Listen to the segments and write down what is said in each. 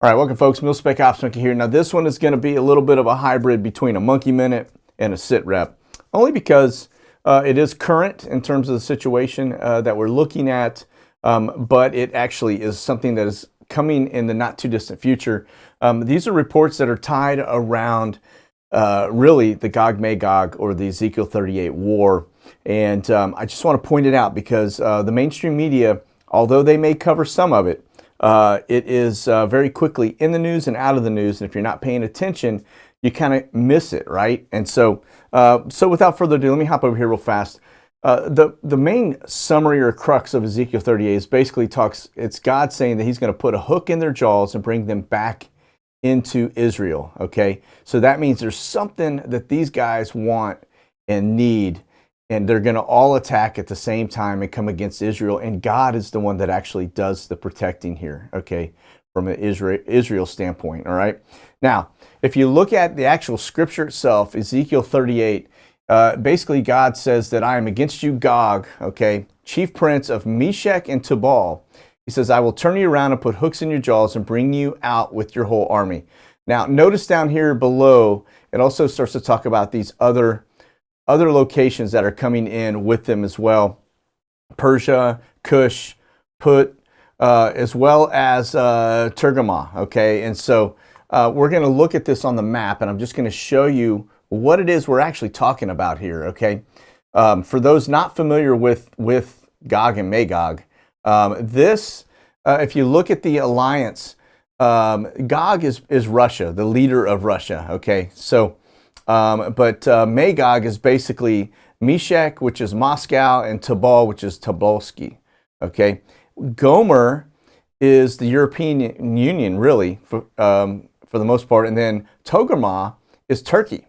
All right, welcome folks, Mil-Spec Ops Monkey here. Now this one is going to be a little bit of a hybrid between a monkey minute and a sit rep, only because it is current in terms of the situation that we're looking at, but it actually is something that is coming in the not too distant future. These are reports that are tied around really the Gog-Magog or the Ezekiel 38 war, and I just want to point it out because the mainstream media, although they may cover some of it, it is very quickly in the news and out of the news, and if you're not paying attention, you kind of miss it, right? And so without further ado, let me hop over here real fast. The main summary or crux of Ezekiel 38 is basically it's God saying that he's going to put a hook in their jaws and bring them back into Israel, okay? So that means there's something that these guys want and need, and they're going to all attack at the same time and come against Israel. And God is the one that actually does the protecting here, okay, from an Israel standpoint, all right? Now, if you look at the actual scripture itself, Ezekiel 38, basically God says that I am against you, Gog, okay, chief prince of Meshech and Tubal. He says, I will turn you around and put hooks in your jaws and bring you out with your whole army. Now, notice down here below, it also starts to talk about these other locations that are coming in with them as well. Persia, Cush, Put, as well as Tergama, okay? And so we're going to look at this on the map, and I'm just going to show you what it is we're actually talking about here, okay? For those not familiar with Gog and Magog, if you look at the alliance, Gog is Russia, the leader of Russia, okay? So but Magog is basically Meshech, which is Moscow, and Tubal, which is Tobolsky. Okay, Gomer is the European Union, really, for the most part, and then Togarmah is Turkey.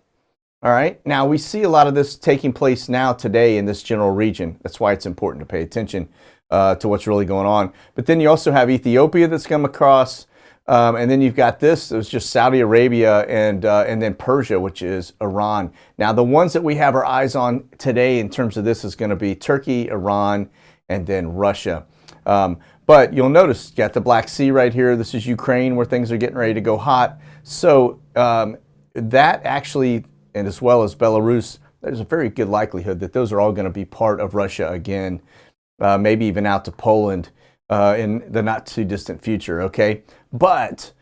All right, now we see a lot of this taking place now today in this general region. That's why it's important to pay attention to what's really going on. But then you also have Ethiopia that's come across. And then you've got this, it was just Saudi Arabia and then Persia, which is Iran. Now, the ones that we have our eyes on today in terms of this is going to be Turkey, Iran, and then Russia. But you'll notice you got the Black Sea right here. This is Ukraine where things are getting ready to go hot. So that actually, and as well as Belarus, there's a very good likelihood that those are all going to be part of Russia again, maybe even out to Poland in the not too distant future, okay? But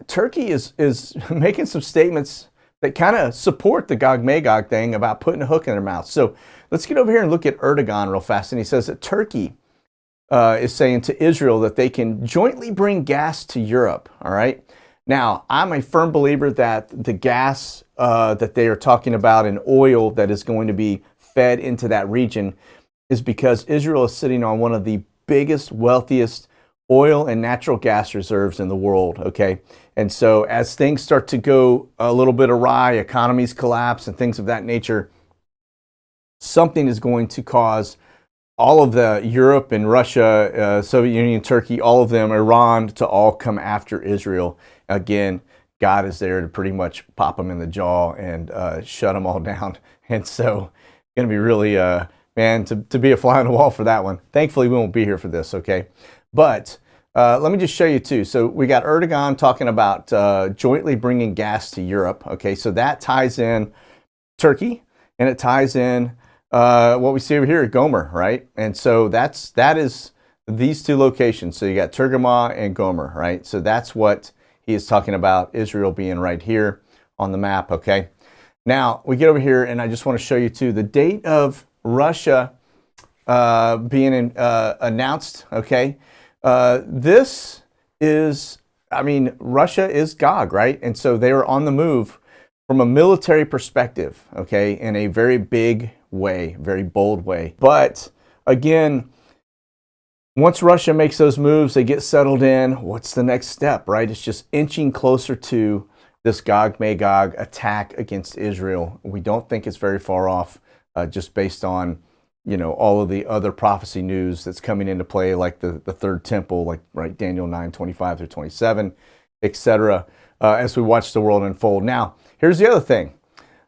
Turkey is making some statements that kind of support the Gog-Magog thing about putting a hook in their mouth. So let's get over here and look at Erdogan real fast. And he says that Turkey is saying to Israel that they can jointly bring gas to Europe, all right? Now, I'm a firm believer that the gas that they are talking about and oil that is going to be fed into that region is because Israel is sitting on one of the biggest, wealthiest oil and natural gas reserves in the world, okay? And so as things start to go a little bit awry, economies collapse and things of that nature, something is going to cause all of the Europe and Russia, Soviet Union, Turkey, all of them, Iran, to all come after Israel. Again, God is there to pretty much pop them in the jaw and shut them all down. And so it's going to be really, man, to be a fly on the wall for that one. Thankfully, we won't be here for this, okay? But let me just show you too. So we got Erdogan talking about jointly bringing gas to Europe. Okay, so that ties in Turkey, and it ties in what we see over here at Gomer, right? And so that is these two locations. So you got Tergama and Gomer, right? So that's what he is talking about, Israel being right here on the map, okay? Now we get over here, and I just want to show you too the date of Russia being announced, okay? This is, I mean, Russia is Gog, right? And so they are on the move from a military perspective, okay, in a very big way, very bold way. But again, once Russia makes those moves, they get settled in, what's the next step, right? It's just inching closer to this Gog-Magog attack against Israel. We don't think it's very far off, just based on, you know, all of the other prophecy news that's coming into play, like the third temple, like right, Daniel 9:25 through 27, etc., as we watch the world unfold. Now, here's the other thing.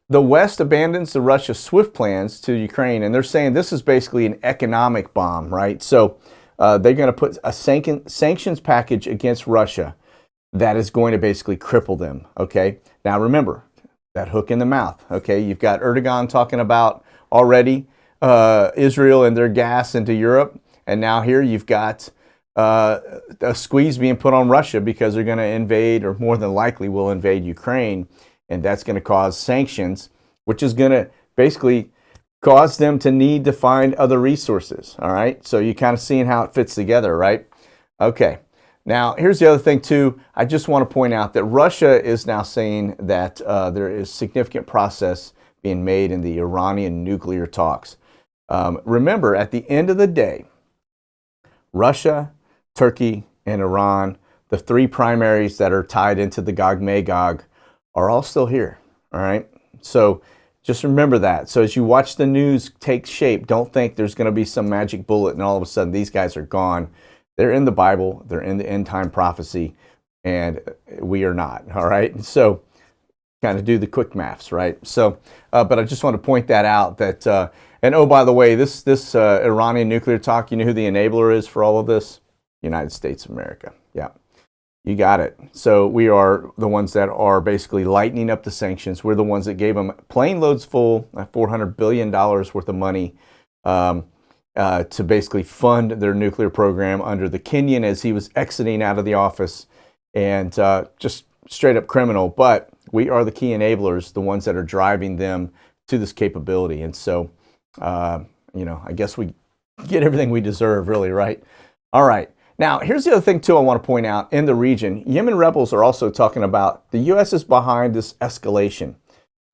The West abandons the Russia SWIFT plans to Ukraine, and they're saying this is basically an economic bomb, right? So they're going to put a sanctions package against Russia. that is going to basically cripple them. Okay. Now remember that hook in the mouth. Okay. You've got Erdogan talking about already Israel and their gas into Europe, and now here you've got a squeeze being put on Russia because they're going to invade, or more than likely will invade, Ukraine, and that's going to cause sanctions, which is going to basically cause them to need to find other resources. All right, so you kind of seeing how it fits together, right? Okay, now here's the other thing too. I just want to point out that Russia is now saying that there is significant progress being made in the Iranian nuclear talks. Remember, at the end of the day, Russia, Turkey, and Iran, the three primaries that are tied into the Gog-Magog, are all still here. All right, so just remember that. So as you watch the news take shape, don't think there's going to be some magic bullet and all of a sudden these guys are gone. They're in the Bible, they're in the end time prophecy, and we are not. All right, so kind of do the quick maths, right? So, but I just want to point that out. That and oh, by the way, this Iranian nuclear talk, you know who the enabler is for all of this? United States of America. Yeah. You got it. So we are the ones that are basically lightening up the sanctions. We're the ones that gave them plane loads full, $400 billion worth of money to basically fund their nuclear program under the Kenyan as he was exiting out of the office, and just straight up criminal. But we are the key enablers, the ones that are driving them to this capability. And so, you know, I guess we get everything we deserve, really, right? All right. Now, here's the other thing, too, I want to point out. In the region, Yemen rebels are also talking about the U.S. is behind this escalation,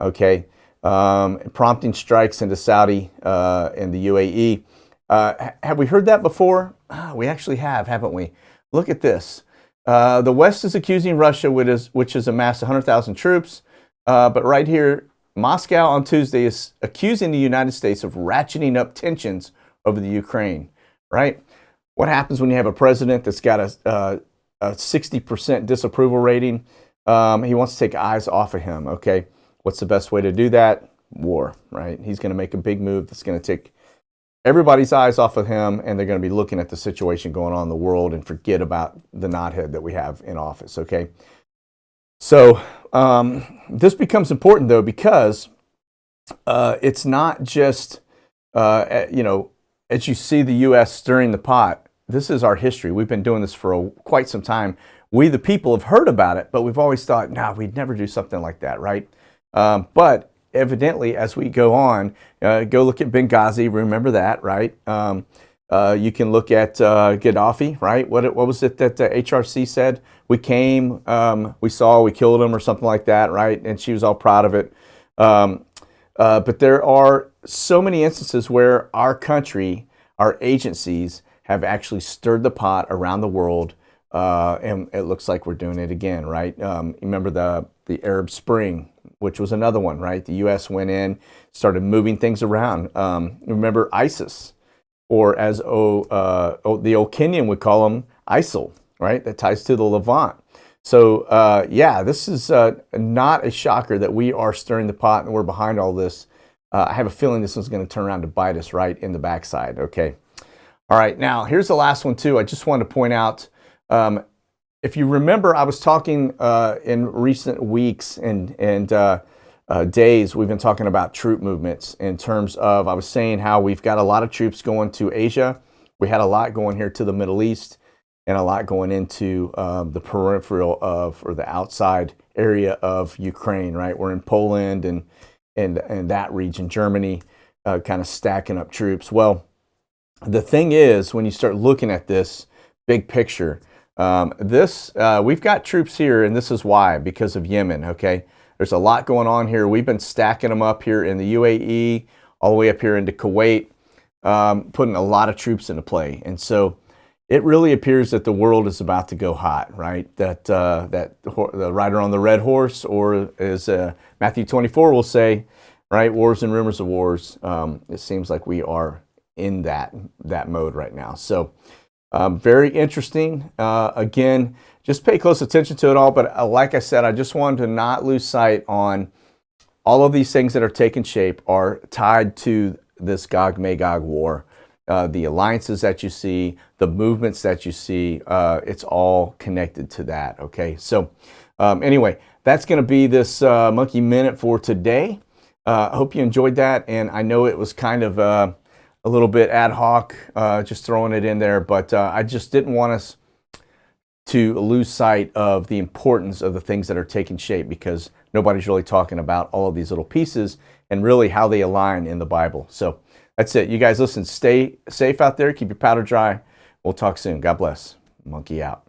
okay, prompting strikes into Saudi and the UAE. Have we heard that before? We actually have, haven't we? Look at this. The West is accusing Russia, which has amassed 100,000 troops, but right here, Moscow on Tuesday is accusing the United States of ratcheting up tensions over the Ukraine, right? What happens when you have a president that's got a 60% disapproval rating? He wants to take eyes off of him, okay? What's the best way to do that? War, right? He's going to make a big move that's going to take everybody's eyes off of him, and they're going to be looking at the situation going on in the world and forget about the knothead that we have in office, okay? So this becomes important, though, because it's not just, you know, as you see the U.S. stirring the pot. This is our history. We've been doing this for quite some time. We, the people, have heard about it, but we've always thought, nah, we'd never do something like that, right? But evidently, as we go on, go look at Benghazi. Remember that, right? You can look at Gaddafi, right? What was it that HRC said? We came, we saw, we killed him, or something like that, right? And she was all proud of it. But there are so many instances where our country, our agencies, have actually stirred the pot around the world, and it looks like we're doing it again, right? Remember the Arab Spring, which was another one, right? The U.S. went in, started moving things around. Remember ISIS, or as the old Kenyan would call them, ISIL, right? That ties to the Levant. So, yeah, this is not a shocker that we are stirring the pot and we're behind all this. I have a feeling this one's going to turn around to bite us right in the backside, okay? All right, now here's the last one too. I just wanted to point out, if you remember, I was talking in recent weeks and days, we've been talking about troop movements in terms of, I was saying how we've got a lot of troops going to Asia. We had a lot going here to the Middle East and a lot going into the peripheral of, or the outside area of Ukraine, right? We're in Poland and that region, Germany, kind of stacking up troops. Well, the thing is, when you start looking at this big picture, we've got troops here, and this is why, because of Yemen, okay? There's a lot going on here. We've been stacking them up here in the UAE, all the way up here into Kuwait, putting a lot of troops into play. And so it really appears that the world is about to go hot, right? That the rider on the red horse, or as Matthew 24 will say, right, wars and rumors of wars. It seems like we are in that mode right now. So very interesting. Again, just pay close attention to it all. But like I said, I just wanted to not lose sight on all of these things that are taking shape are tied to this Gog-Magog war. the alliances that you see, the movements that you see, it's all connected to that, okay? So anyway, that's going to be this Monkey Minute for today. I hope you enjoyed that, and I know it was kind of a little bit ad hoc, just throwing it in there, but I just didn't want us to lose sight of the importance of the things that are taking shape, because nobody's really talking about all of these little pieces and really how they align in the Bible. So that's it. You guys listen, stay safe out there. Keep your powder dry. We'll talk soon. God bless. Monkey out.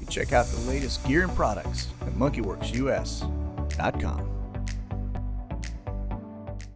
Check out the latest gear and products at monkeywerxus.com.